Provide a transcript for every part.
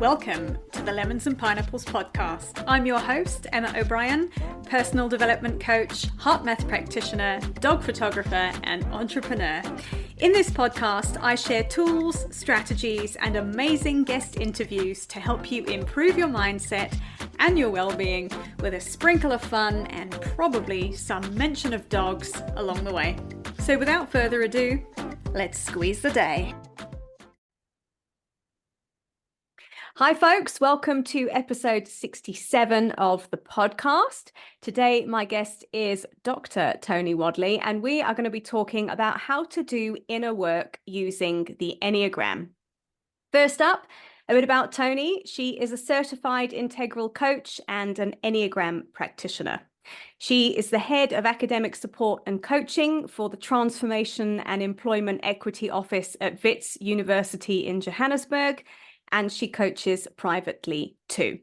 Welcome to the Lemons and Pineapples podcast. I'm your host, Emma O'Brien, personal development coach, heart math practitioner, dog photographer, and entrepreneur. In this podcast, I share tools, strategies, and amazing guest interviews to help you improve your mindset and your well-being with a sprinkle of fun and probably some mention of dogs along the way. So without further ado, let's squeeze the day. Hi folks, welcome to episode 67 of the podcast. Today my guest is Dr. Toni Wadley, and we are going to be talking about how to do inner work using the Enneagram. First up, a bit about Toni. She is a certified integral coach and an Enneagram practitioner. She is the head of academic support and coaching for the Transformation and Employment Equity Office at Wits University in Johannesburg, and she coaches privately too.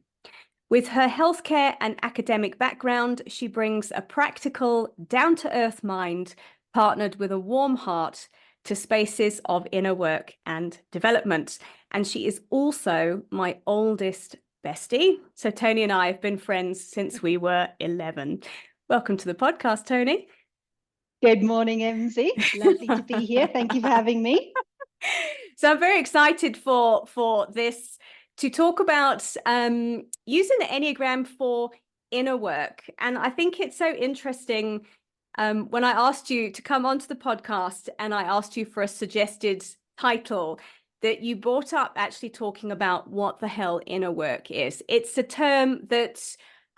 With her healthcare and academic background, she brings a practical, down-to-earth mind partnered with a warm heart to spaces of inner work and development. And she is also my oldest bestie. So Toni and I have been friends since we were 11. Welcome to the podcast, Toni. Good morning, MZ. Lovely to be here. Thank you for having me. So I'm very excited for this to talk about using the Enneagram for inner work. And I think it's so interesting when I asked you to come onto the podcast and I asked you for a suggested title, that you brought up actually talking about what the hell inner work is. It's a term that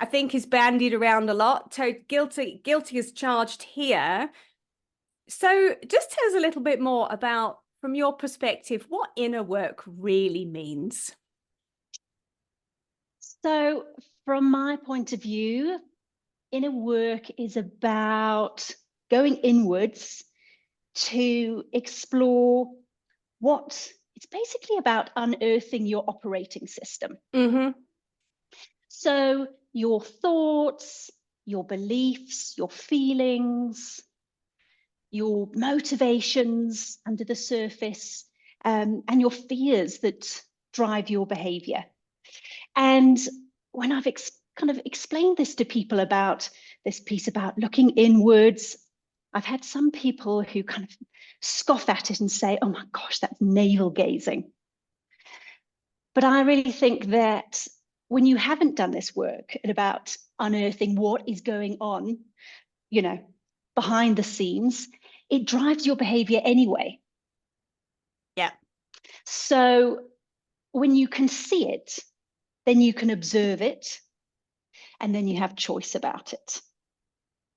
I think is bandied around a lot. So guilty is charged here. So just tell us a little bit more about, from your perspective, what inner work really means. So from my point of view, inner work is about going inwards to explore it's basically about unearthing your operating system. Mm-hmm. So your thoughts, your beliefs, your feelings, your motivations under the surface, and your fears that drive your behavior. And when I've kind of explained this to people about this piece about looking inwards, I've had some people who kind of scoff at it and say, oh my gosh, that's navel gazing. But I really think that when you haven't done this work about unearthing what is going on, behind the scenes, it drives your behavior anyway. Yeah. So when you can see it, then you can observe it, and then you have choice about it.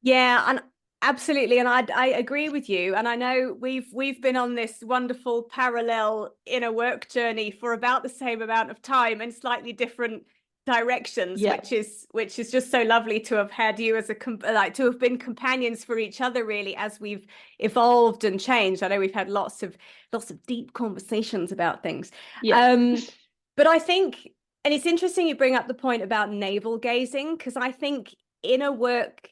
Yeah, and absolutely. And I agree with you. And I know we've been on this wonderful parallel inner work journey for about the same amount of time and slightly different directions, Yeah. which is just so lovely to have had you as to have been companions for each other, really, as we've evolved and changed. I know we've had lots of deep conversations about things. Yeah. But I think, and it's interesting you bring up the point about navel gazing, because I think inner work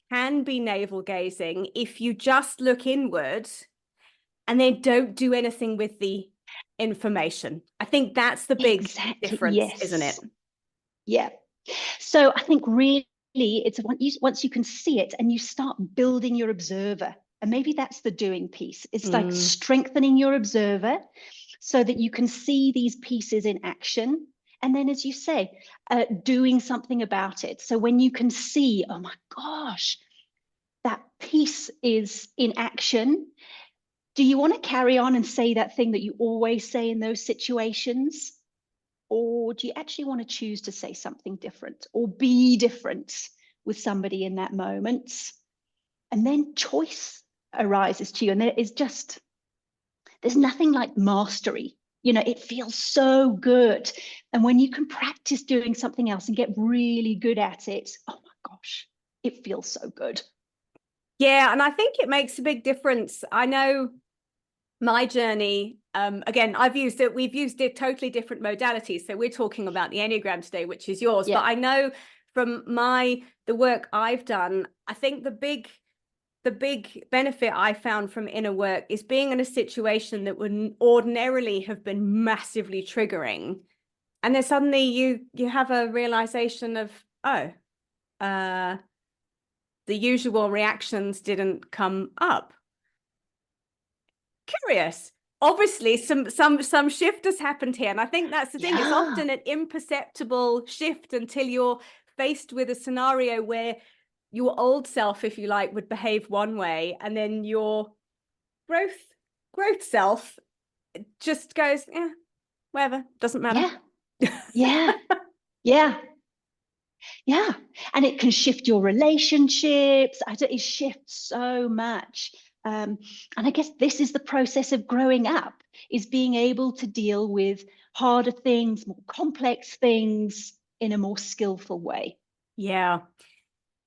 can be navel gazing if you just look inward and then don't do anything with the information. I think that's the big difference, yes. Isn't it? Yeah. So I think really it's once you can see it and you start building your observer, and maybe that's the doing piece. It's like strengthening your observer so that you can see these pieces in action. And then, as you say, doing something about it. So when you can see, oh my gosh, that piece is in action. Do you want to carry on and say that thing that you always say in those situations? Or do you actually want to choose to say something different or be different with somebody in that moment? And then choice arises to you. And there's nothing like mastery. It feels so good. And when you can practice doing something else and get really good at it, oh my gosh, it feels so good. Yeah, and I think it makes a big difference. I know my journey, again, we've used totally different modalities. So we're talking about the Enneagram today, which is yours. Yeah. But I know from the work I've done, I think the big benefit I found from inner work is being in a situation that would ordinarily have been massively triggering, And then suddenly you have a realization of, oh, uh, the usual reactions didn't come up. Curious. Obviously, some shift has happened here. And I think that's the thing. It's Yeah. often an imperceptible shift until you're faced with a scenario where your old self, if you like, would behave one way, and then your growth self just goes, yeah, whatever, doesn't matter. Yeah. Yeah. Yeah. Yeah. And it can shift your relationships. It shifts so much. And I guess this is the process of growing up, is being able to deal with harder things, more complex things in a more skillful way. Yeah.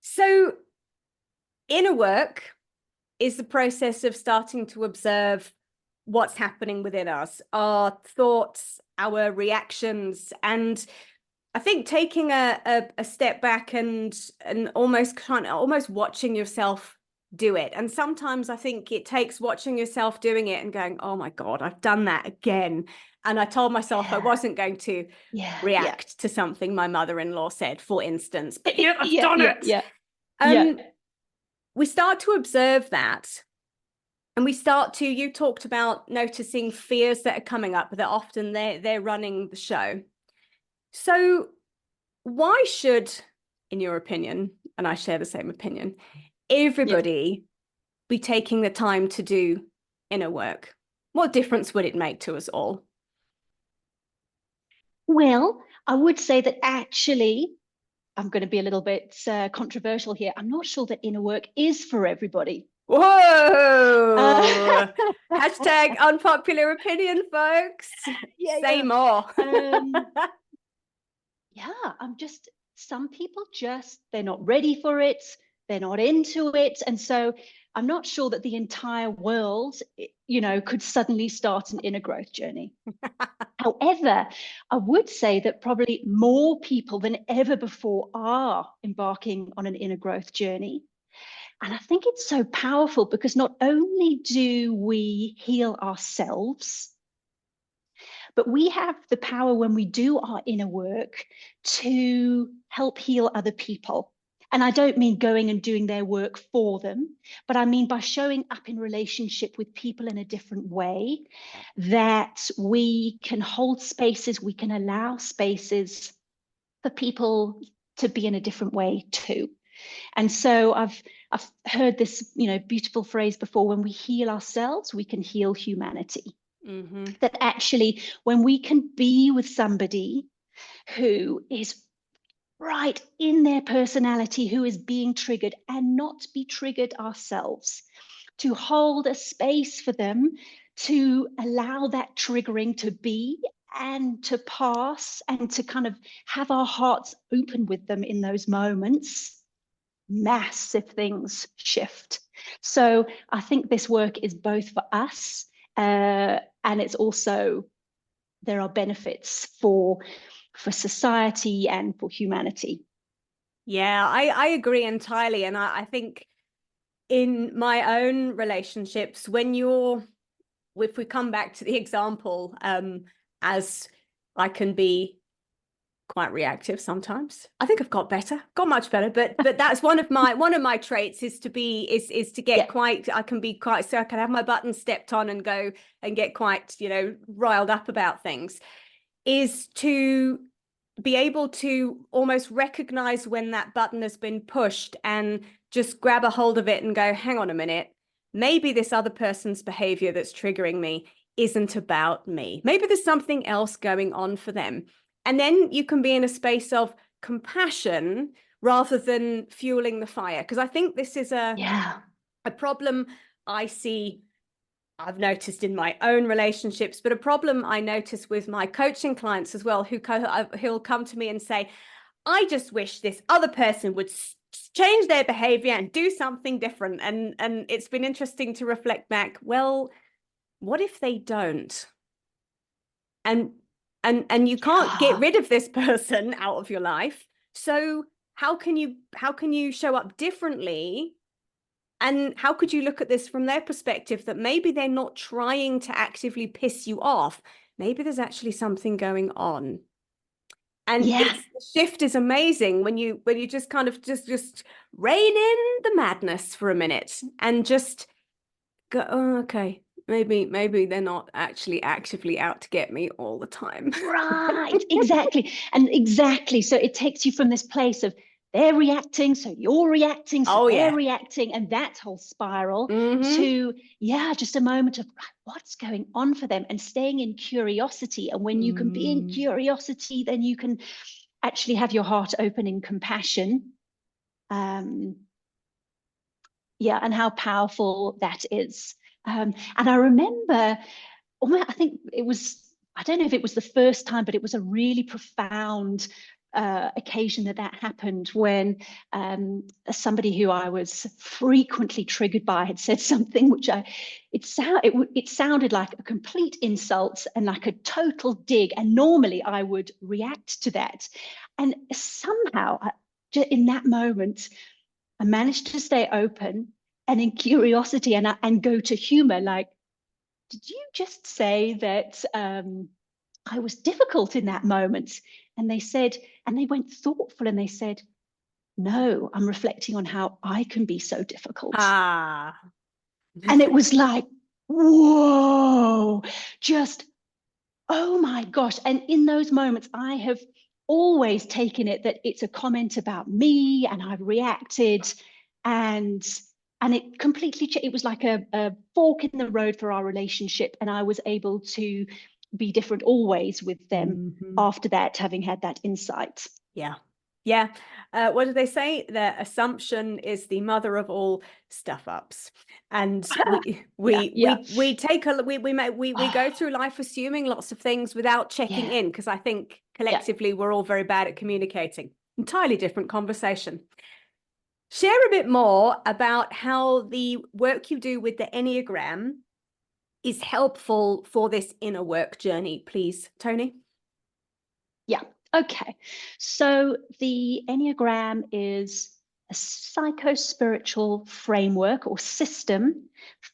So inner work is the process of starting to observe what's happening within us, our thoughts, our reactions, and I think taking a step back and almost watching yourself do it. And sometimes I think it takes watching yourself doing it and going, oh my God, I've done that again. And I told myself I Yeah. wasn't going to Yeah. Yeah. react to something my mother-in-law said, for instance, but yeah, I've Yeah. done Yeah. it. Yeah. Yeah. Um, we start to observe that. And we start to, you talked about noticing fears that are coming up, that often they're running the show. So why should, in your opinion, and I share the same opinion, Yeah. everybody be taking the time to do inner work? What difference would it make to us all? Well, I would say that actually, I'm going to be a little bit controversial here. I'm not sure that inner work is for everybody. Uh, Whoa! Hashtag unpopular opinion, folks. yeah, Say yeah. more. Um, yeah, some people they're not ready for it. They're not into it. And so I'm not sure that the entire world, could suddenly start an inner growth journey. However, I would say that probably more people than ever before are embarking on an inner growth journey. And I think it's so powerful because not only do we heal ourselves, but we have the power when we do our inner work to help heal other people. And I don't mean going and doing their work for them, but I mean by showing up in relationship with people in a different way, that we can hold spaces, we can allow spaces for people to be in a different way too. And so I've heard this, beautiful phrase before: when we heal ourselves, we can heal humanity. Mm-hmm. That actually, when we can be with somebody who is right in their personality, who is being triggered, and not be triggered ourselves, to hold a space for them, to allow that triggering to be and to pass, and to kind of have our hearts open with them in those moments, massive things shift. So I think this work is both for us, and it's also, there are benefits for society and for humanity. Yeah, I agree entirely. And I think in my own relationships, if we come back to the example, as I can be quite reactive sometimes. I think I've got much better, but that's one of my traits, is to get Yeah. quite, I can be quite, so I can have my buttons stepped on and go and get quite, riled up about things, is to be able to almost recognize when that button has been pushed and just grab a hold of it and go, hang on a minute, maybe this other person's behavior that's triggering me isn't about me. Maybe there's something else going on for them. And then you can be in a space of compassion rather than fueling the fire. Because I think this is a Yeah. problem I see, I've noticed in my own relationships, but a problem I notice with my coaching clients as well, who'll come to me and say, I just wish this other person would change their behavior and do something different. And it's been interesting to reflect back, well, what if they don't? And you can't get Yeah. rid of this person out of your life. So how can you show up differently? And how could you look at this from their perspective, that maybe they're not trying to actively piss you off? Maybe there's actually something going on. And Yeah. it's the shift is amazing when you just kind of just rein in the madness for a minute and just go, oh, okay, maybe they're not actually actively out to get me all the time. Right, exactly. And exactly. So it takes you from this place of they're reacting, so you're reacting, so Oh they're yeah. reacting, and that whole spiral Mm-hmm. to, yeah, just a moment of right, what's going on for them and staying in curiosity. And when you can be in Mm. curiosity, then you can actually have your heart open in compassion. Um, yeah, and how powerful that is. And I remember, I think it was, I don't know if it was the first time, but it was a really profound occasion that happened when somebody who I was frequently triggered by had said something which it sounded like a complete insult and like a total dig. And normally I would react to that. And somehow in that moment, I managed to stay open and in curiosity and go to humor like, did you just say that I was difficult in that moment? And they said, and they went thoughtful and they said, no, I'm reflecting on how I can be so difficult. Ah. And it was like, whoa, just, oh my gosh. And in those moments, I have always taken it that it's a comment about me and I've reacted and it completely it was like a fork in the road for our relationship, and I was able to be different always with them Mhm. after that, having had that insight. Yeah. Yeah. What do they say? The assumption is the mother of all stuff ups. And Yeah, yeah. we take a we go through life assuming lots of things without checking Yeah, in, because I think yeah. collectively we're all very bad at communicating. Entirely different conversation. Share a bit more about how the work you do with the Enneagram is helpful for this inner work journey, please, Toni. Yeah. Okay. So the Enneagram is a psycho-spiritual framework or system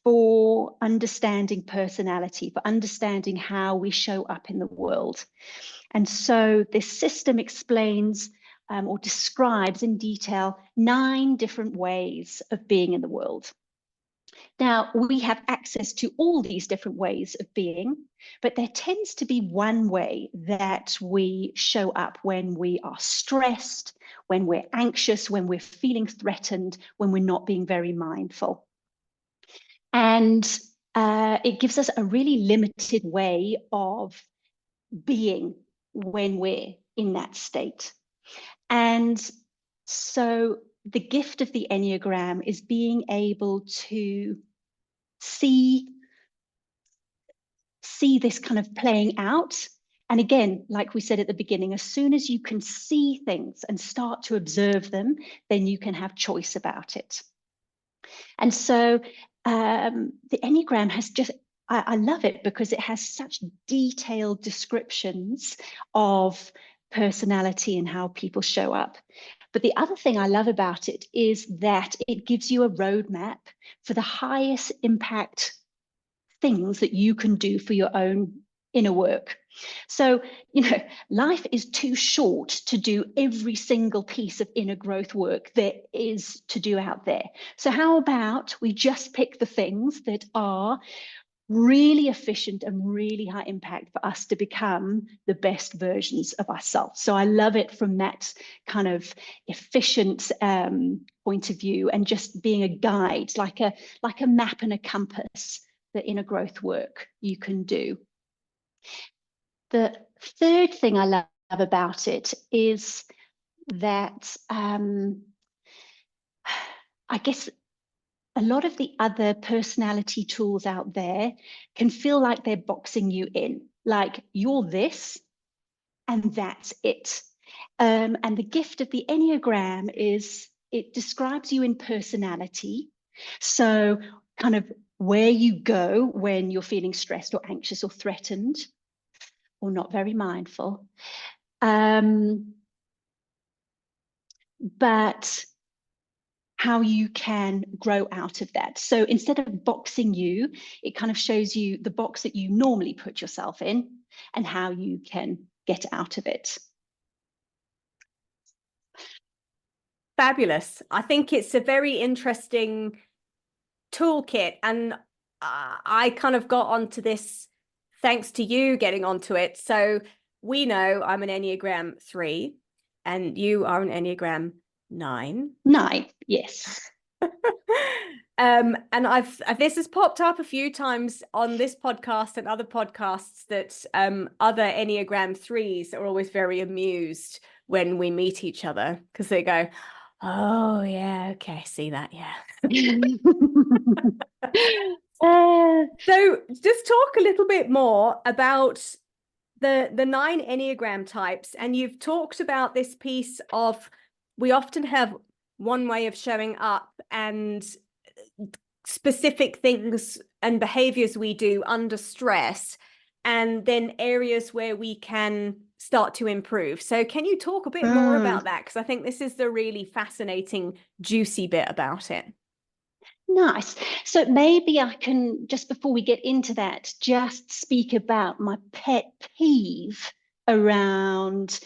for understanding personality, for understanding how we show up in the world. And so this system explains or describes in detail 9 different ways of being in the world. Now, we have access to all these different ways of being, but there tends to be one way that we show up when we are stressed, when we're anxious, when we're feeling threatened, when we're not being very mindful. And it gives us a really limited way of being when we're in that state. And so the gift of the Enneagram is being able to see this kind of playing out. And again, like we said at the beginning, as soon as you can see things and start to observe them, then you can have choice about it. And so the Enneagram has just, I love it because it has such detailed descriptions of personality and how people show up. But the other thing I love about it is that it gives you a roadmap for the highest impact things that you can do for your own inner work. So, life is too short to do every single piece of inner growth work there is to do out there. So, how about we just pick the things that are really efficient and really high impact for us to become the best versions of ourselves? So, I love it from that kind of efficient point of view, and just being a guide, like a map and a compass, the inner growth work you can do. The third thing I love about it is that I guess a lot of the other personality tools out there can feel like they're boxing you in, like you're this and that's it. And the gift of the Enneagram is it describes you in personality. So, kind of where you go when you're feeling stressed or anxious or threatened or not very mindful. But how you can grow out of that. So instead of boxing you, it kind of shows you the box that you normally put yourself in and how you can get out of it. fabulous. I think it's a very interesting toolkit, and I kind of got onto this thanks to you getting onto it. So we know I'm an Enneagram 3 and you are an Enneagram 9. 9, yes. And this has popped up a few times on this podcast and other podcasts that other Enneagram 3s are always very amused when we meet each other because they go, oh yeah, okay, see that, yeah. So just talk a little bit more about the 9 Enneagram types. And you've talked about this piece of we often have one way of showing up and specific things and behaviors we do under stress, and then areas where we can start to improve. So can you talk a bit more about that? Because I think this is the really fascinating, juicy bit about it. Nice. So maybe I can, just before we get into that, just speak about my pet peeve around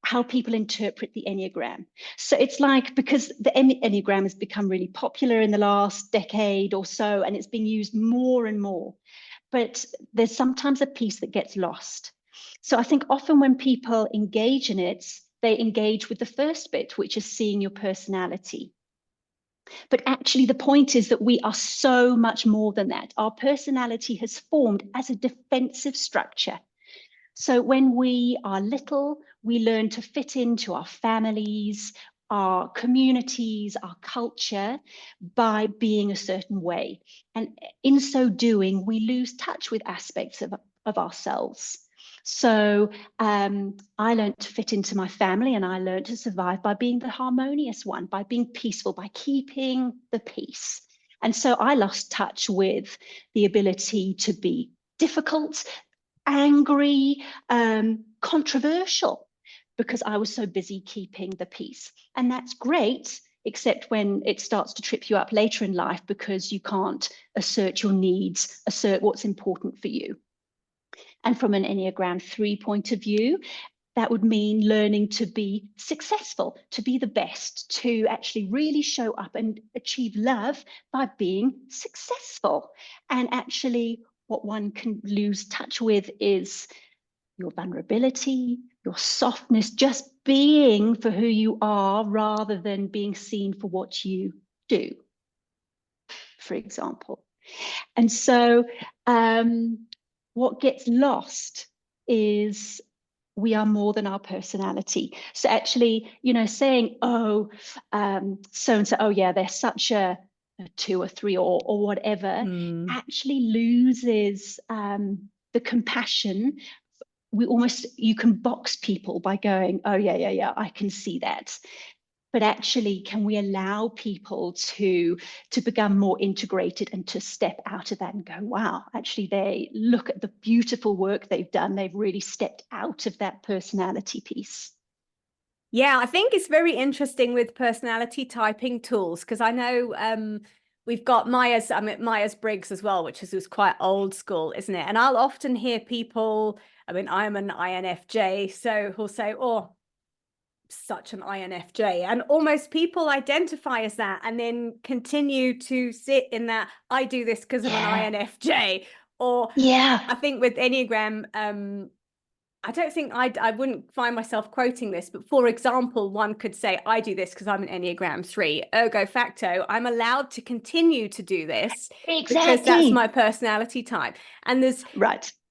how people interpret the Enneagram. So it's like, because the Enneagram has become really popular in the last decade or so, and it's being used more and more, but there's sometimes a piece that gets lost. So I think often when people engage in it, they engage with the first bit, which is seeing your personality. But actually, the point is that we are so much more than that. Our personality has formed as a defensive structure. So when we are little, we learn to fit into our families, our communities, our culture by being a certain way. And in so doing, we lose touch with aspects of ourselves. So I learned to fit into my family, and I learned to survive by being the harmonious one, by being peaceful, by keeping the peace. And so I lost touch with the ability to be difficult, angry, controversial, because I was so busy keeping the peace. And that's great, except when it starts to trip you up later in life because you can't assert your needs, assert what's important for you. And from an Enneagram 3 point of view, that would mean learning to be successful, to be the best, to actually really show up and achieve love by being successful. And actually, what one can lose touch with is your vulnerability, your softness, just being for who you are rather than being seen for what you do, for example. And so what gets lost is we are more than our personality. So actually, saying, oh, so-and-so, oh yeah, they're such a 2 or 3 or whatever, actually loses the compassion. You can box people by going, oh yeah, I can see that. But actually, can we allow people to become more integrated and to step out of that and go, wow, actually they look at the beautiful work they've done. They've really stepped out of that personality piece. Yeah, I think it's very interesting with personality typing tools, because I know we've got Myers-Briggs as well, which is quite old school, isn't it? And I'll often hear people, I'm an INFJ, so who'll say, oh, such an INFJ, and almost people identify as that and then continue to sit in that I do this because I'm an INFJ. Or I think with Enneagram, I don't think I wouldn't find myself quoting this, but for example, one could say I do this because I'm an Enneagram 3, ergo facto I'm allowed to continue to do this because that's my personality type. And there's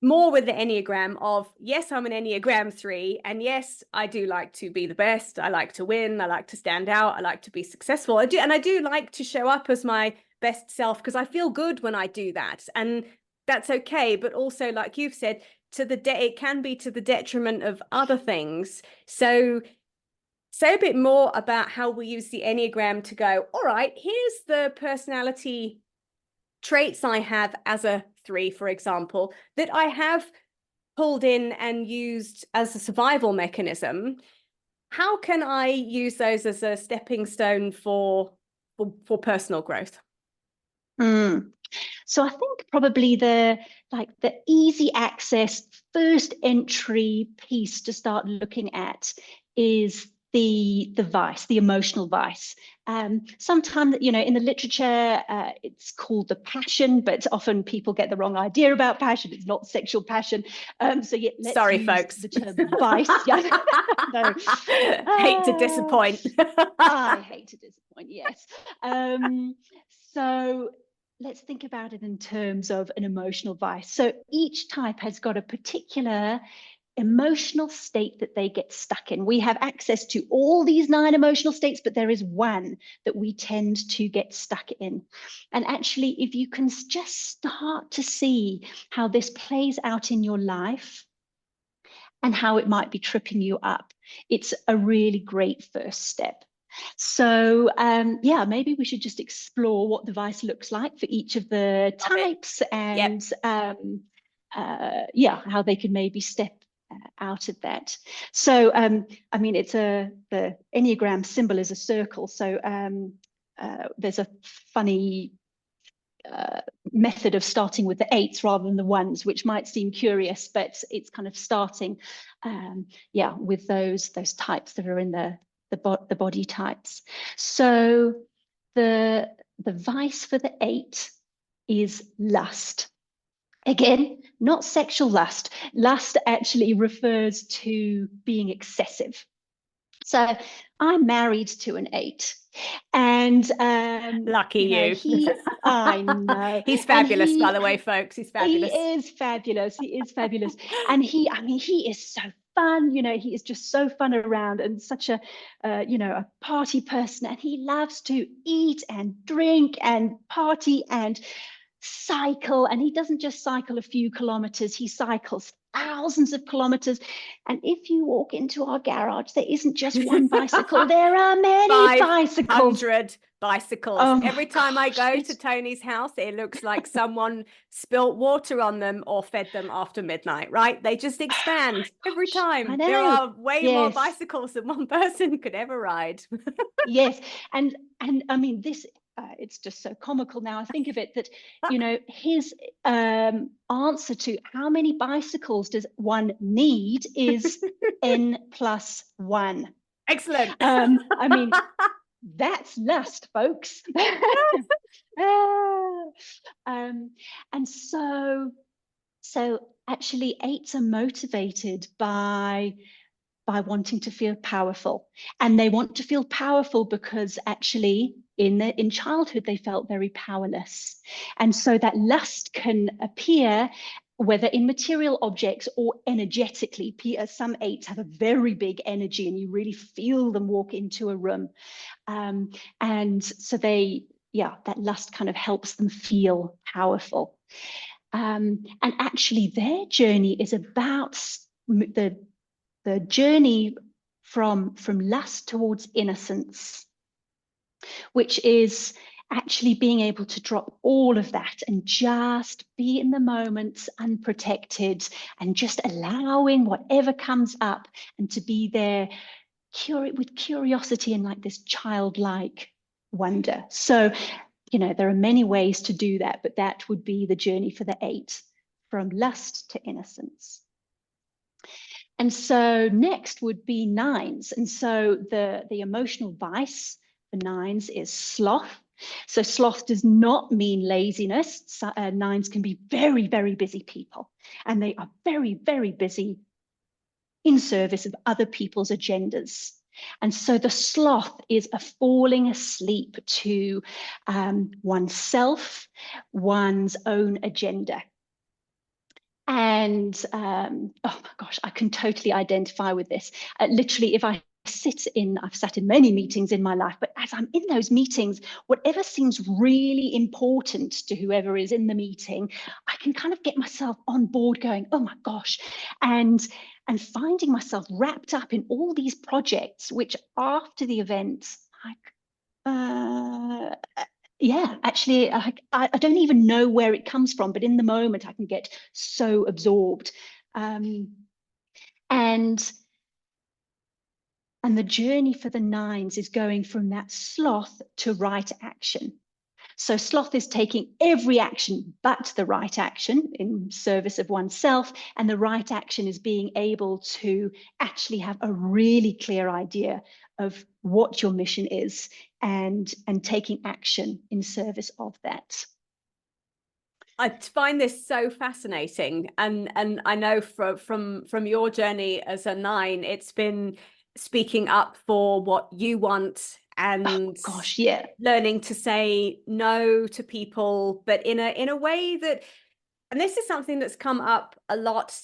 more with the Enneagram of, yes, I'm an Enneagram 3, and yes, I do like to be the best. I like to win. I like to stand out. I like to be successful. I do like to show up as my best self because I feel good when I do that, and that's okay. But also, like you've said, it can be to the detriment of other things. So say a bit more about how we use the Enneagram to go, all right, here's the personality traits I have as a 3, for example, that I have pulled in and used as a survival mechanism. How can I use those as a stepping stone for personal growth? So I think probably the easy access first entry piece to start looking at is the vice, the emotional vice. Sometimes, in the literature, it's called the passion, but often people get the wrong idea about passion. It's not sexual passion. So yeah, let's Sorry, use folks. the term vice. Yeah. No. Hate to disappoint. I hate to disappoint, yes. So let's think about it in terms of an emotional vice. So each type has got a particular emotional state that they get stuck in. We have access to all these 9 emotional states, but there is one that we tend to get stuck in. And actually, if you can just start to see how this plays out in your life and how it might be tripping you up, it's a really great first step. So yeah, maybe we should just explore what the vice looks like for each of the types, and yeah, how they can maybe step out of that. So I mean, the Enneagram symbol is a circle. So there's a funny method of starting with the 8s rather than the 1s, which might seem curious, but it's kind of starting yeah, with those types that are in the body types. So the vice for the 8 is lust. Again, not sexual lust. Lust actually refers to being excessive. So I'm married to an 8, and Lucky you. I know, He's and fabulous, by the way, folks. He's fabulous. he is fabulous. He is fabulous, and I mean, he is so fun. He is just so fun around, and such a a party person, and he loves to eat and drink and party and cycle. And he doesn't just cycle a few kilometers, he cycles thousands of kilometers. And if you walk into our garage, there isn't just one bicycle, there are many bicycles. 500 bicycles. Oh Every time I go gosh, to Tony's house, it looks like someone spilt water on them or fed them after midnight, right? They just expand every gosh, I time. There know. are way more Yes, bicycles than one person could ever ride. yes. And I mean, this it's just so comical now I think of it, that his answer to how many bicycles does one need is n+1. Excellent. I mean, that's lust, folks. And so actually 8s are motivated by wanting to feel powerful, and they want to feel powerful because actually in childhood they felt very powerless, and so that lust can appear whether in material objects or energetically. Some 8s have a very big energy, and you really feel them walk into a room, and so that lust kind of helps them feel powerful, and actually their journey is about the journey from lust towards innocence, which is actually being able to drop all of that and just be in the moment unprotected, and just allowing whatever comes up, and to be there with curiosity and like this childlike wonder. So there are many ways to do that, but that would be the journey for the 8, from lust to innocence. And so next would be 9s. And so the emotional vice for 9s is sloth. So sloth does not mean laziness. 9s can be very, very busy people, and they are very, very busy in service of other people's agendas. And so the sloth is a falling asleep to oneself, one's own agenda. And oh my gosh, I can totally identify with this. Literally, if I've sat in many meetings in my life, but as I'm in those meetings, whatever seems really important to whoever is in the meeting, I can kind of get myself on board going, oh my gosh, and finding myself wrapped up in all these projects, which after the event, yeah, actually, I don't even know where it comes from, but in the moment I can get so absorbed. And the journey for the 9s is going from that sloth to right action. So sloth is taking every action but the right action in service of oneself. And the right action is being able to actually have a really clear idea of what your mission is and taking action in service of that. I find this so fascinating, and I know from your journey as a 9, it's been speaking up for what you want and Gosh, yeah. learning to say no to people, but in a way that, and this is something that's come up a lot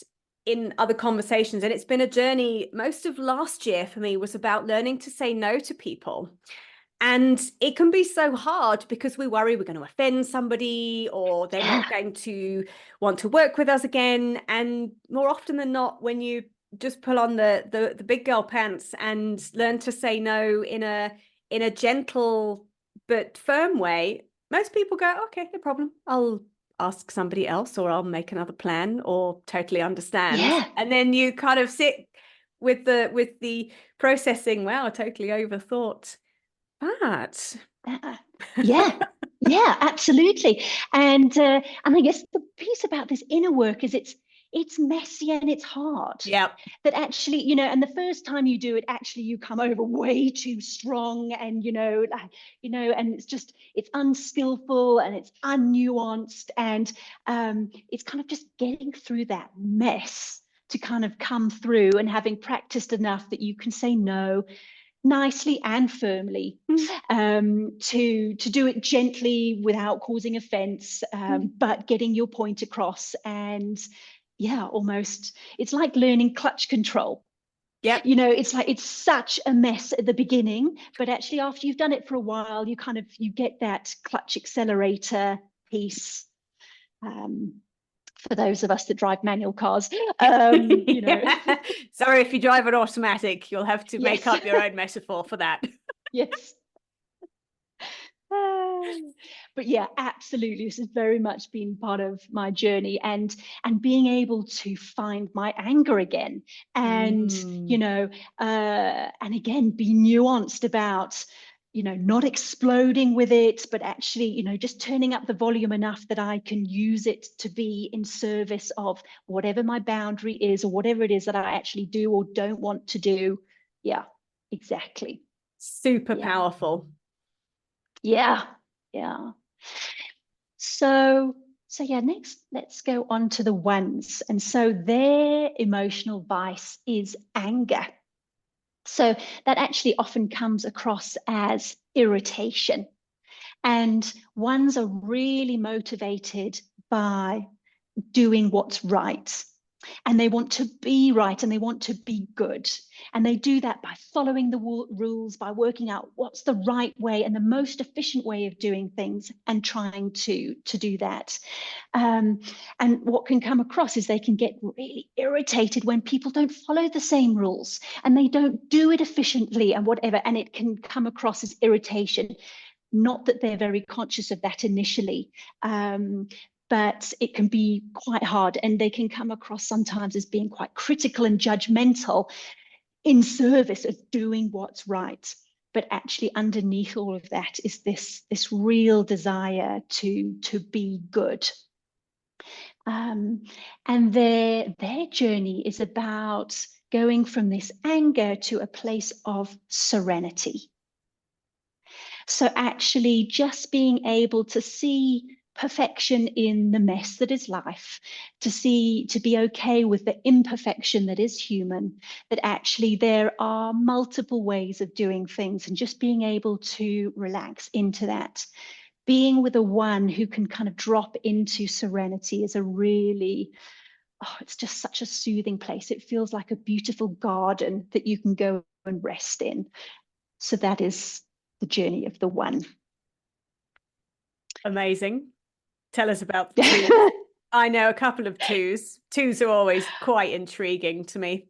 in other conversations, and it's been a journey. Most of last year for me was about learning to say no to people. And it can be so hard because we worry we're going to offend somebody, or they're not going to want to work with us again. And more often than not, when you just pull on the big girl pants and learn to say no in a gentle but firm way, most people go, okay, no problem. I'll ask somebody else, or I'll make another plan, or totally understand. Yeah. And then you kind of sit with the processing, wow, I totally overthought that. Yeah, yeah, absolutely. And I guess the piece about this inner work is it's messy and it's hard. Yeah. That actually, and the first time you do it, actually you come over way too strong, and and it's unskillful and it's unnuanced, and it's kind of just getting through that mess to kind of come through, and having practiced enough that you can say no nicely and firmly, to do it gently without causing offense, but getting your point across. And yeah, almost it's like learning clutch control. Yep. It's like it's such a mess at the beginning, but actually after you've done it for a while, you get that clutch accelerator piece. For those of us that drive manual cars, Sorry, if you drive an automatic, you'll have to make up your own metaphor for that. Yes. But yeah, absolutely, this has very much been part of my journey, and being able to find my anger again, and and again be nuanced about not exploding with it, but actually just turning up the volume enough that I can use it to be in service of whatever my boundary is, or whatever it is that I actually do or don't want to do. Yeah, exactly. Super powerful. Yeah. So yeah, next let's go on to the 1s. And so their emotional vice is anger. So that actually often comes across as irritation. And 1s are really motivated by doing what's right. And they want to be right, and they want to be good. And they do that by following the rules, by working out what's the right way and the most efficient way of doing things, and trying to do that. And what can come across is they can get really irritated when people don't follow the same rules and they don't do it efficiently and whatever. And it can come across as irritation. Not that they're very conscious of that initially, but it can be quite hard, and they can come across sometimes as being quite critical and judgmental in service of doing what's right. But actually underneath all of that is this real desire to be good. And their journey is about going from this anger to a place of serenity. So actually just being able to see perfection in the mess that is life, to be okay with the imperfection that is human, that actually there are multiple ways of doing things, and just being able to relax into that. Being with a 1 who can kind of drop into serenity is a really, it's just such a soothing place. It feels like a beautiful garden that you can go and rest in. So that is the journey of the 1. Amazing. Tell us about the 2. I know a couple of 2s. 2s are always quite intriguing to me.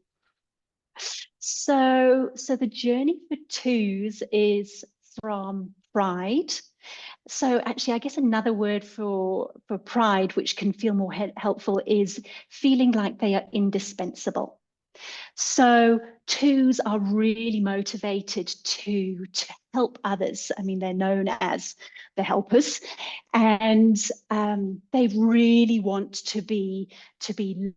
So the journey for 2s is from pride. So actually, I guess another word for pride, which can feel more helpful, is feeling like they are indispensable. So twos are really motivated to help others. I mean, they're known as the helpers, and they really want to be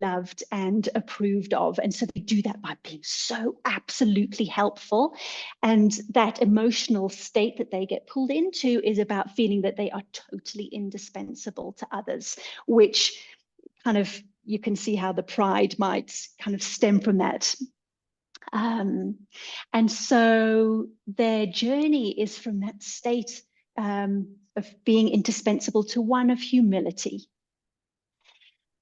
loved and approved of. And so they do that by being so absolutely helpful. And that emotional state that they get pulled into is about feeling that they are totally indispensable to others, which kind of, you can see how the pride might kind of stem from that. And so their journey is from that state of being indispensable to one of humility.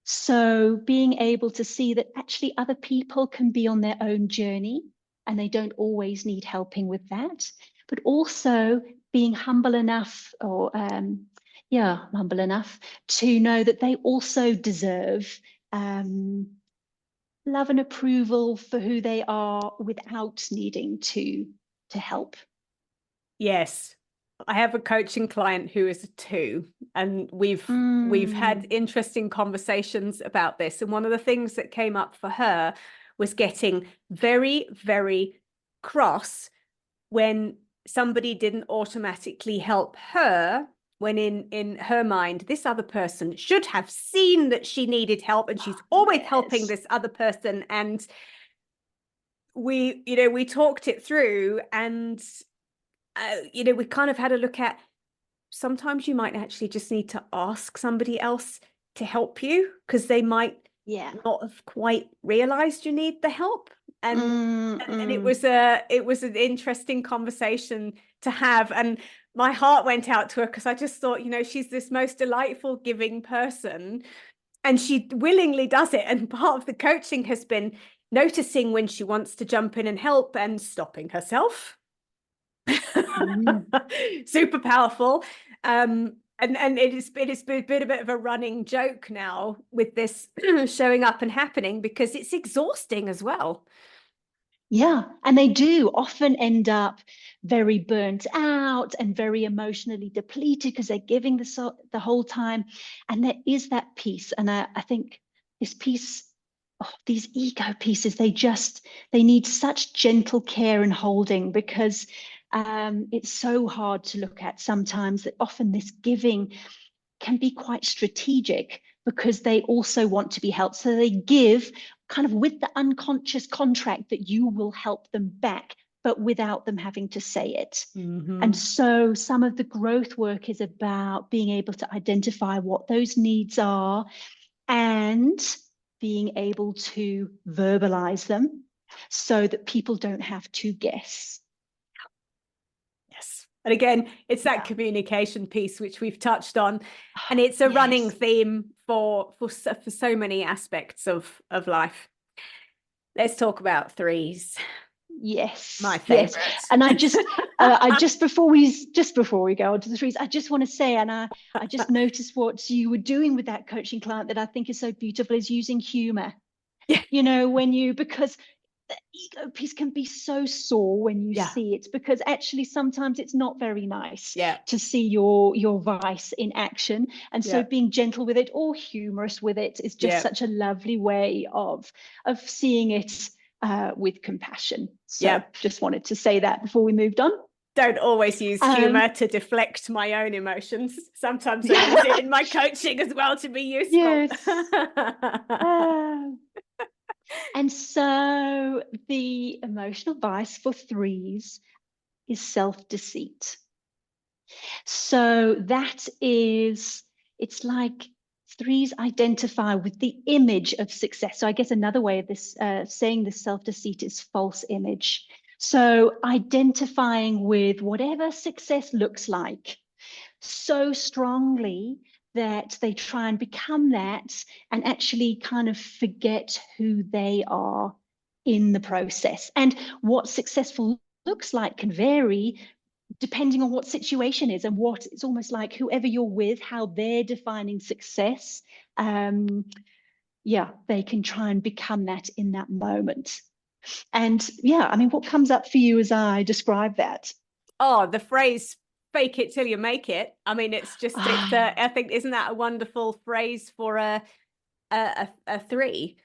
So being able to see that actually other people can be on their own journey and they don't always need helping with that, but also being humble enough, or humble enough to know that they also deserve love and approval for who they are without needing to help. Yes. I have a coaching client who is a 2, and we've had interesting conversations about this. And one of the things that came up for her was getting very, very cross when somebody didn't automatically help her, when in her mind, this other person should have seen that she needed help, and she's always helping this other person. And we talked it through, and we kind of had a look at, sometimes you might actually just need to ask somebody else to help you, because they might not have quite realized you need the help. And it was an interesting conversation to have. And my heart went out to her, because I just thought, she's this most delightful, giving person, and she willingly does it. And part of the coaching has been noticing when she wants to jump in and help and stopping herself. Super powerful. And it's been a bit of a running joke now with this showing up and happening, because it's exhausting as well. Yeah, and they do often end up very burnt out and very emotionally depleted because they're giving the whole time. And there is that piece. And I think this piece, these ego pieces, they need such gentle care and holding, because it's so hard to look at sometimes, that often this giving can be quite strategic, because they also want to be helped. So they give kind of with the unconscious contract that you will help them back, but without them having to say it. And so some of the growth work is about being able to identify what those needs are and being able to verbalize them so that people don't have to guess. Yes. And again, it's that communication piece, which we've touched on, and it's a running theme for so many aspects of life. Let's talk about 3s. Yes, My favorite. yes. And I just before we go on to the 3s, I just want to say, and I just noticed what you were doing with that coaching client that I think is so beautiful, is using humor. Because the ego piece can be so sore when you see it, because actually sometimes it's not very nice to see your vice in action. And so being gentle with it or humorous with it is just such a lovely way of seeing it with compassion. So just wanted to say that before we moved on. Don't always use humor to deflect my own emotions. Sometimes I use it in my coaching as well to be useful. Yes. And so the emotional vice for 3s is self-deceit. So it's like 3s identify with the image of success. So I guess another way of this saying this self-deceit is false image. So identifying with whatever success looks like so strongly that they try and become that, and actually kind of forget who they are in the process. And what successful looks like can vary depending on what situation is, and what it's almost like whoever you're with, how they're defining success. They can try and become that in that moment. And I mean, what comes up for you as I describe that? Oh, the phrase "fake it till you make it." I mean, it's just I think, isn't that a wonderful phrase for a 3?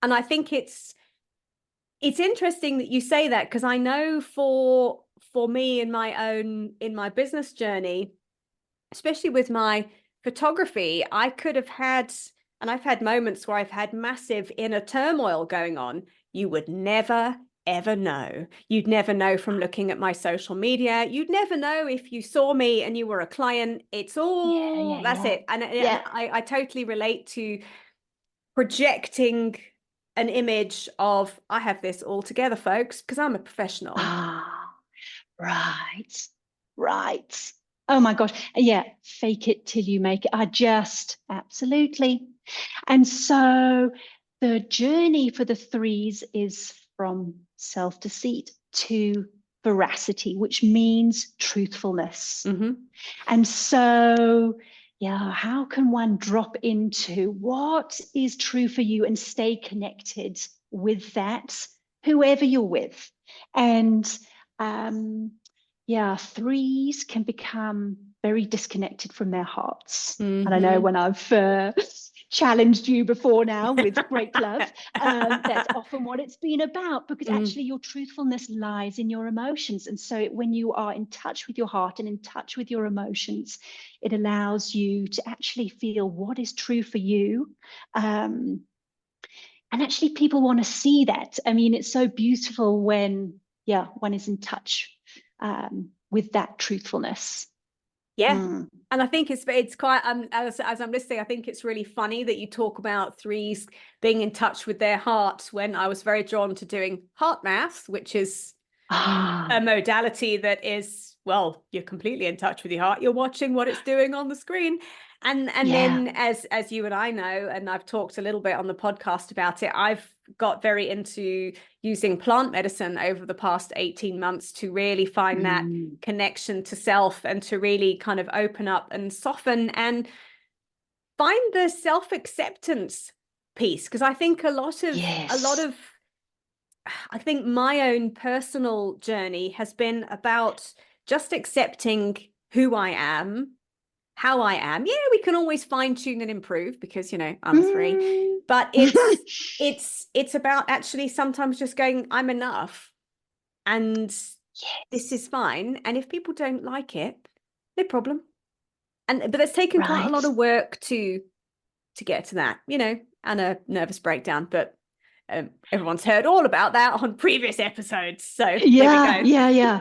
And I think it's interesting that you say that, because I know for me in my business journey, especially with my photography, I could have had, and I've had moments where I've had massive inner turmoil going on. You would never, ever know. You'd never know from looking at my social media. You'd never know if you saw me and you were a client. It's Yeah, all, yeah, that's yeah. it. And Yeah. I totally relate to projecting an image of, I have this all together, folks, because I'm a professional. Ah, right. Right. Oh my gosh. Yeah, fake it till you make it. I just absolutely. And so the journey for the threes is from self-deceit to veracity, which means truthfulness. Mm-hmm. And so, yeah, how can one drop into what is true for you and stay connected with that, whoever you're with? And yeah, threes can become very disconnected from their hearts. And I know Mm-hmm. when I've challenged you before now with great love, that's often what it's been about, because Mm. actually your truthfulness lies in your emotions. And so when you are in touch with your heart and in touch with your emotions, it allows you to actually feel what is true for you. And actually people want to see that. I mean, it's so beautiful when, yeah, one is in touch with that truthfulness. Yeah. Mm. And I think it's quite, as I'm listening, I think it's really funny that you talk about threes being in touch with their heart, when I was very drawn to doing heart math, which is a Ah, modality that is, well, you're completely in touch with your heart. You're watching what it's doing on the screen. And yeah. then, as you and I know, and I've talked a little bit on the podcast about it, I've got very into using plant medicine over the past 18 months to really find that Mm. connection to self, and to really kind of open up and soften and find the self-acceptance piece. Because I think Yes. I think my own personal journey has been about just accepting who I am, how I am. Yeah, we can always fine tune and improve, because, I'm a three, Mm. but it's about actually sometimes just going, I'm enough, and this Yes. is fine. And if people don't like it, no problem. But it's taken quite a lot Right. of work to get to that, and a nervous breakdown. But everyone's heard all about that on previous episodes. So there we Yeah, go. yeah, yeah.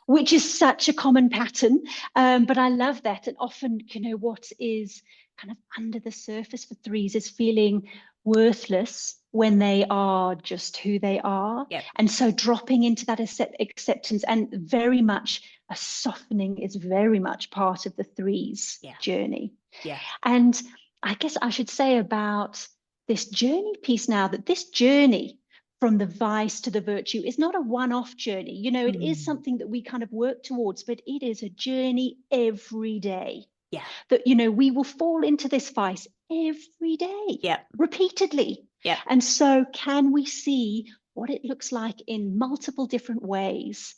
Which is such a common pattern. But I love that. And often, what is kind of under the surface for threes is feeling worthless when they are just who they are. Yep. And so dropping into that acceptance, and very much a softening is very much part of the threes Yeah. journey. Yeah. And I guess I should say about this journey piece now, that this journey from the vice to the virtue is not a one-off journey. It is Mm. something that we kind of work towards, but it is a journey every day. Yeah. That, we will fall into this vice every day, Yeah. repeatedly. Yeah. And so can we see what it looks like in multiple different ways,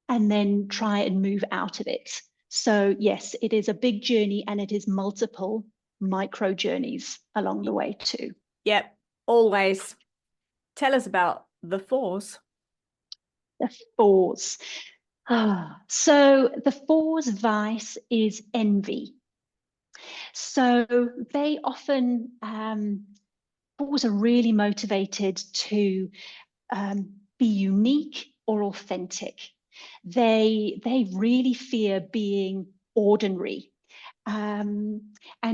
and then try and move out of it? So yes, it is a big journey, and it is multiple micro journeys along the way too. Yep. Always. Tell us about the fours. The fours. So the fours vice is envy. So they often, fours are really motivated to be unique or authentic. They really fear being ordinary. And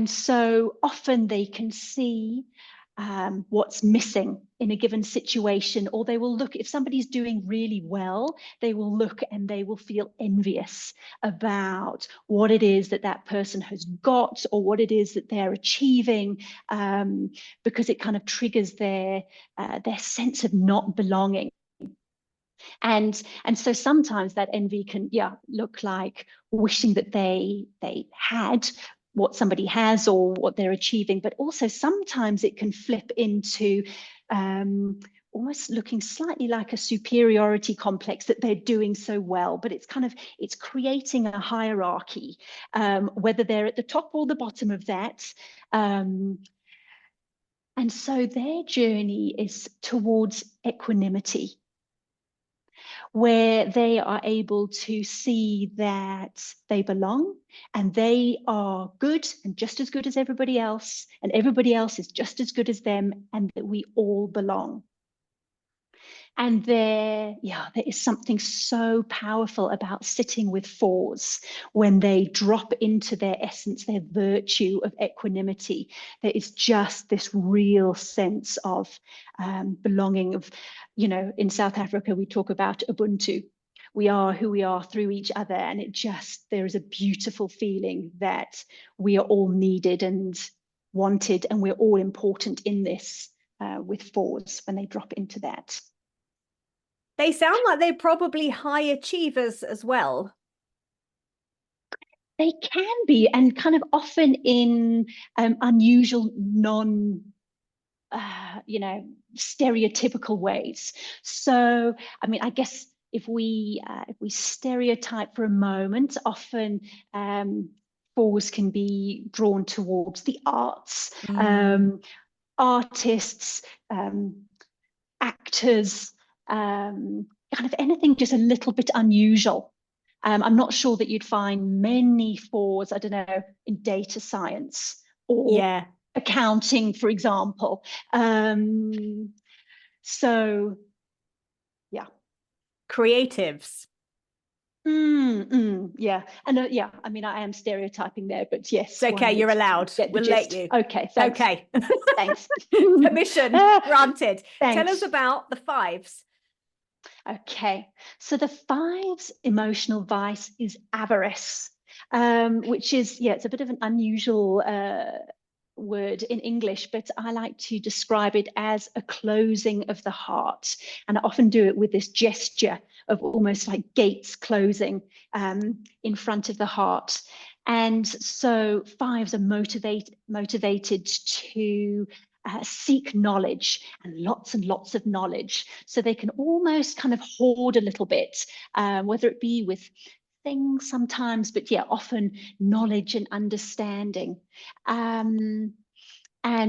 so often they can see what's missing in a given situation, or they will look, if somebody's doing really well, they will look and they will feel envious about what it is that that person has got, or what it is that they're achieving, because it kind of triggers their sense of not belonging. And so sometimes that envy can, yeah, look like wishing that they had what somebody has or what they're achieving, but also sometimes it can flip into almost looking slightly like a superiority complex, that they're doing so well, but it's creating a hierarchy, whether they're at the top or the bottom of that. And so their journey is towards equanimity, where they are able to see that they belong and they are good and just as good as everybody else, and everybody else is just as good as them, and that we all belong. And there is something so powerful about sitting with fours when they drop into their essence, their virtue of equanimity. There is just this real sense of belonging. In South Africa, we talk about Ubuntu. We are who we are through each other. And there is a beautiful feeling that we are all needed and wanted, and we're all important in this with fours when they drop into that. They sound like they're probably high achievers as well. They can be, and kind of often in unusual, stereotypical ways. So, I mean, I guess if we stereotype for a moment, often fours can be drawn towards the arts, artists, actors, kind of anything just a little bit unusual. I'm not sure that you'd find many fours, I don't know, in data science or accounting, for example. So, yeah. Creatives. Yeah. And I mean, I am stereotyping there, but yes. It's okay, you're allowed. We'll let you. Okay, thanks. Okay. Thanks. Permission granted. Thanks. Tell us about the fives. Okay, so the fives' emotional vice is avarice, which is, it's a bit of an unusual word in English, but I like to describe it as a closing of the heart. And I often do it with this gesture of almost like gates closing in front of the heart. And so fives are motivated to seek knowledge and lots of knowledge. So they can almost kind of hoard a little bit, whether it be with things sometimes, but often knowledge and understanding. And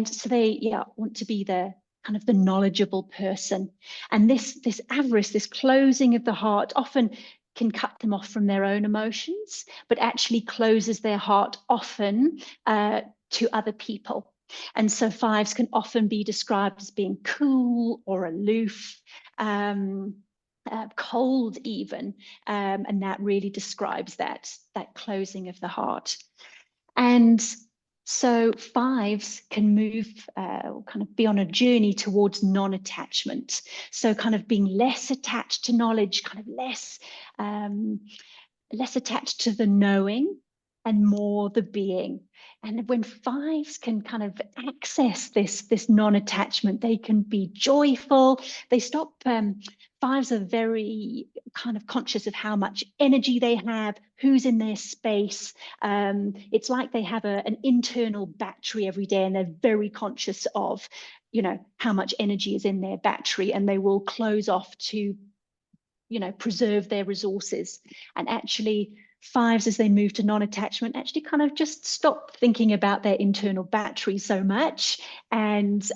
so they want to be the kind of the knowledgeable person. And this avarice, this closing of the heart, often can cut them off from their own emotions, but actually closes their heart often to other people. And so fives can often be described as being cool or aloof, cold even, and that really describes that closing of the heart. And so fives can move, kind of be on a journey towards non-attachment. So kind of being less attached to knowledge, kind of less attached to the knowing and more the being. And when fives can kind of access this non-attachment, they can be joyful. They stop. Fives are very kind of conscious of how much energy they have, who's in their space. It's like they have an internal battery every day, and they're very conscious of, how much energy is in their battery, and they will close off to, preserve their resources. And actually, fives, as they move to non-attachment, actually kind of just stop thinking about their internal battery so much, and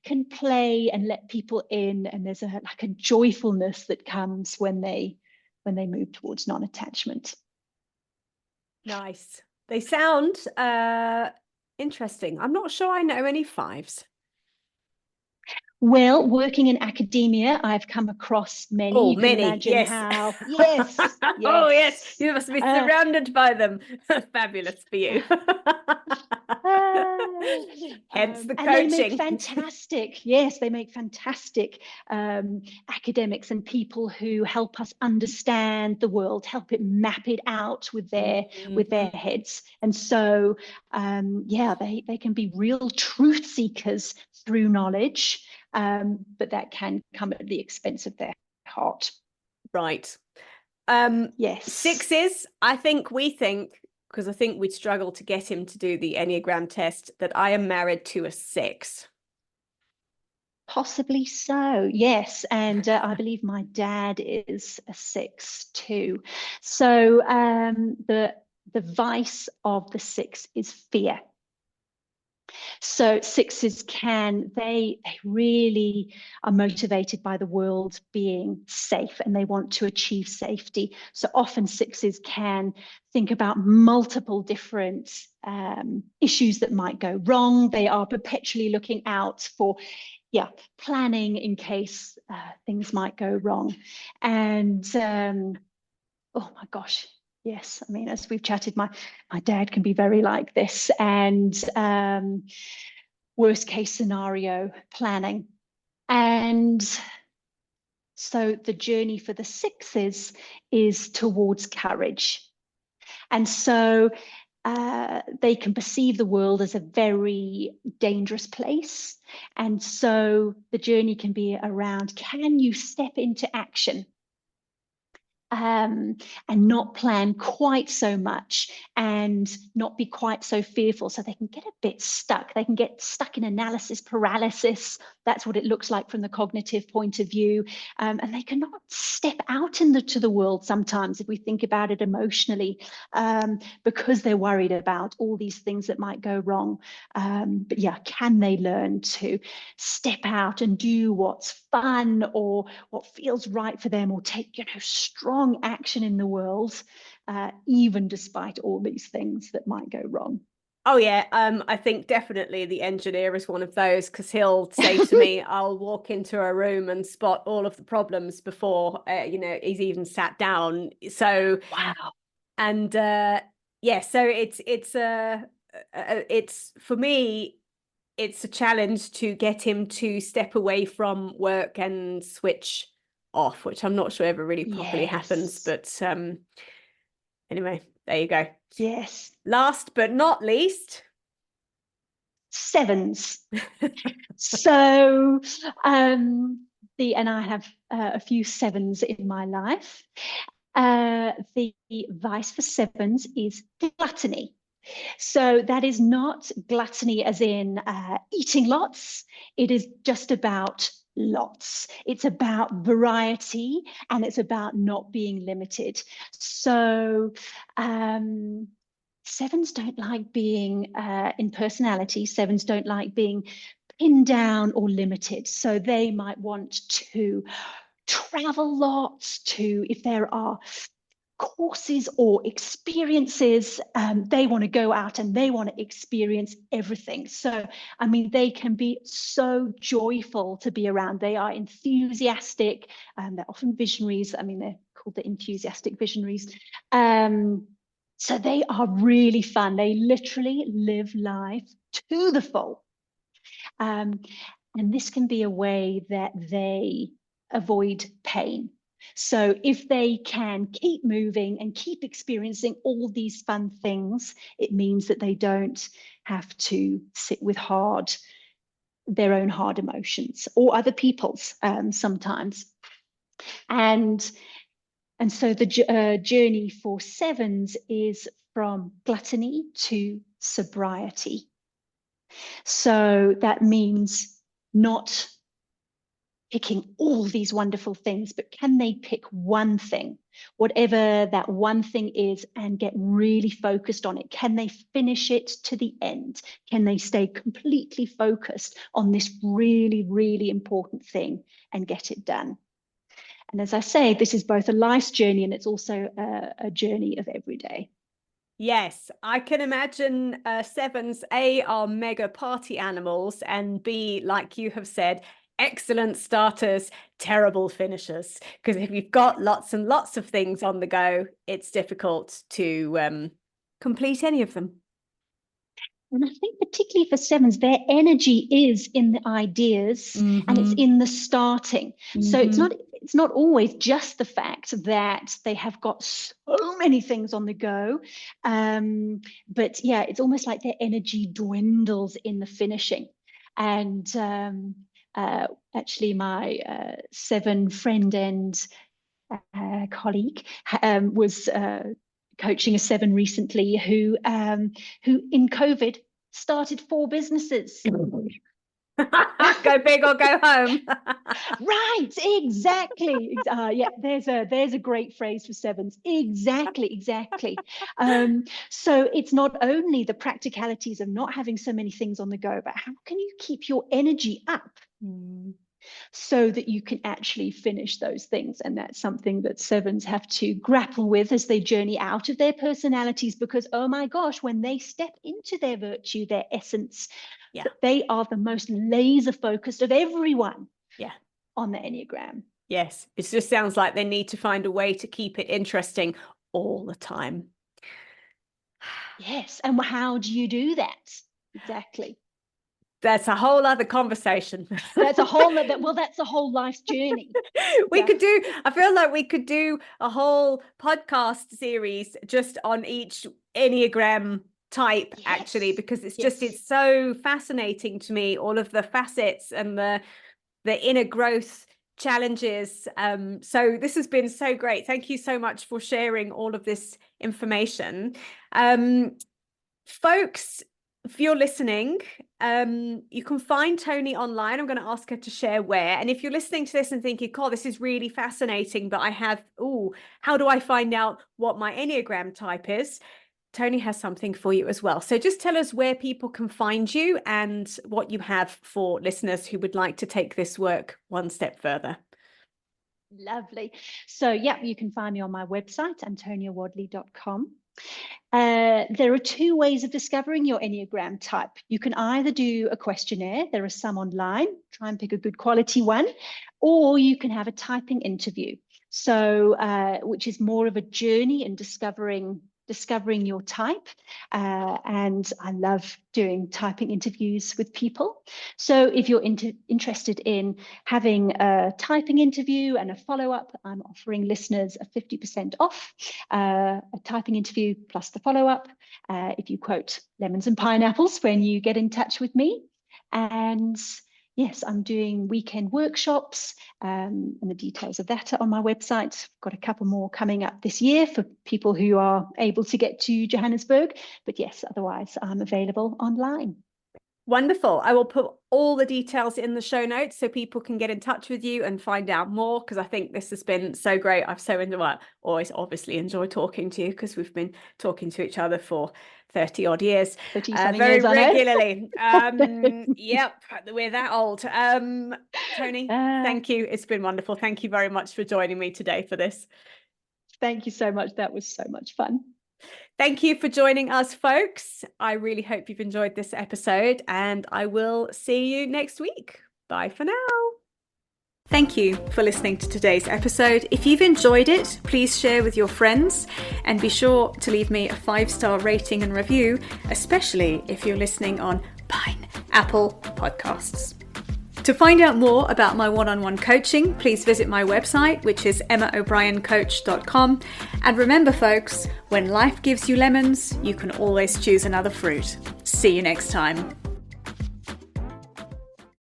can play and let people in. And there's a joyfulness that comes when they move towards non-attachment. Nice. They sound interesting. I'm not sure I know any fives. Well, working in academia, I've come across many. Oh, you can many, imagine yes. how. Yes, yes. Oh, yes. You must be surrounded by them. Fabulous for you. Hence the coaching. And they make fantastic, yes, they make fantastic academics and people who help us understand the world, help it map it out with their heads. And so, they can be real truth seekers through knowledge, but that can come at the expense of their heart. Right. Yes. Sixes, because I think we'd struggle to get him to do the Enneagram test, that I am married to a 6. Possibly so, yes. And I believe my dad is a 6 too. So the vice of the 6 is fear. So sixes they really are motivated by the world being safe, and they want to achieve safety. So often sixes can think about multiple different issues that might go wrong. They are perpetually looking out for, planning in case things might go wrong. And oh my gosh, yes. I mean, as we've chatted, my dad can be very like this, and worst case scenario planning. And so the journey for the sixes is towards courage. And so they can perceive the world as a very dangerous place. And so the journey can be around, can you step into action? And not plan quite so much, and not be quite so fearful, so they can get a bit stuck. They can get stuck in analysis paralysis. That's what it looks like from the cognitive point of view. And they cannot step out into the world sometimes, if we think about it emotionally, because they're worried about all these things that might go wrong. But yeah, can they learn to step out and do what's fun or what feels right for them, or take strong action in the world, even despite all these things that might go wrong? Oh yeah, I think definitely the engineer is one of those, because he'll say to me, I'll walk into a room and spot all of the problems before he's even sat down. So Wow. and yeah, so it's for me, it's a challenge to get him to step away from work and switch off, which I'm not sure ever really properly happens. Yes. But anyway, there you go. Yes. Last but not least, Sevens. So and I have a few sevens in my life. The vice for sevens is gluttony. So that is not gluttony as in eating lots. It is just about lots. It's about variety, and it's about not being limited. So sevens don't like being in personality. Sevens don't like being pinned down or limited. So they might want to travel lots, to, if there are courses or experiences, they want to go out and they want to experience everything. So I mean, they can be so joyful to be around. They are enthusiastic, they're often visionaries. I mean, they're called the enthusiastic visionaries. So they are really fun. They literally live life to the full. And this can be a way that they avoid pain. So if they can keep moving and keep experiencing all these fun things, it means that they don't have to sit with their own hard emotions, or other people's sometimes. And so the journey for sevens is from gluttony to sobriety. So that means not picking all these wonderful things, but can they pick one thing, whatever that one thing is, and get really focused on it? Can they finish it to the end? Can they stay completely focused on this really, really important thing and get it done? And as I say, this is both a life's journey, and it's also a journey of every day. yes, I can imagine sevens, A, are mega party animals, and B, like you have said, excellent starters, terrible finishers. Because if you've got lots and lots of things on the go, it's difficult to complete any of them. And I think particularly for sevens, their energy is in the ideas, and it's in the starting. So it's not always just the fact that they have got so many things on the go. But yeah, it's almost like their energy dwindles in the finishing. And actually, my seven friend and colleague was coaching a seven recently who in COVID started 4 businesses. Go big or go home. Right, exactly. Yeah, there's a great phrase for sevens. Exactly. So it's not only the practicalities of not having so many things on the go, but how can you keep your energy up so that you can actually finish those things? And that's something that sevens have to grapple with as they journey out of their personalities, because, oh my gosh, when they step into their virtue, their essence, they are the most laser focused of everyone on the Enneagram. Yes, it just sounds like they need to find a way to keep it interesting all the time. Yes, and how do you do that? Exactly. That's a whole other conversation. That's a whole life's journey. I feel like we could do a whole podcast series just on each Enneagram type, actually, because it's so fascinating to me, all of the facets and the inner growth challenges. So this has been so great. Thank you so much for sharing all of this information. Folks, if you're listening, you can find Toni online. I'm going to ask her to share where. And if you're listening to this and thinking, "God, this is really fascinating, but how do I find out what my Enneagram type is?" Toni has something for you as well. So just tell us where people can find you and what you have for listeners who would like to take this work one step further. Lovely. So yeah, you can find me on my website, antoniawadley.com. There are two ways of discovering your Enneagram type. You can either do a questionnaire, there are some online, try and pick a good quality one, or you can have a typing interview. So, which is more of a journey in discovering your type. And I love doing typing interviews with people. So if you're interested in having a typing interview and a follow-up, I'm offering listeners a 50% off, a typing interview plus the follow-up, if you quote lemons and pineapples when you get in touch with me. And yes, I'm doing weekend workshops, and the details of that are on my website. I've got a couple more coming up this year for people who are able to get to Johannesburg. But yes, otherwise I'm available online. Wonderful. I will put all the details in the show notes so people can get in touch with you and find out more, because I think this has been so great. I've always obviously enjoyed talking to you, because we've been talking to each other for 30 odd years, very regularly. Yep, we're that old. Toni, thank you. It's been wonderful. Thank you very much for joining me today for this. Thank you so much. That was so much fun. Thank you for joining us, folks. I really hope you've enjoyed this episode, and I will see you next week. Bye for now. Thank you for listening to today's episode. If you've enjoyed it, please share with your friends, and be sure to leave me a 5-star rating and review, especially if you're listening on Apple Podcasts. To find out more about my one-on-one coaching, please visit my website, which is emmaobriencoach.com. And remember, folks, when life gives you lemons, you can always choose another fruit. See you next time.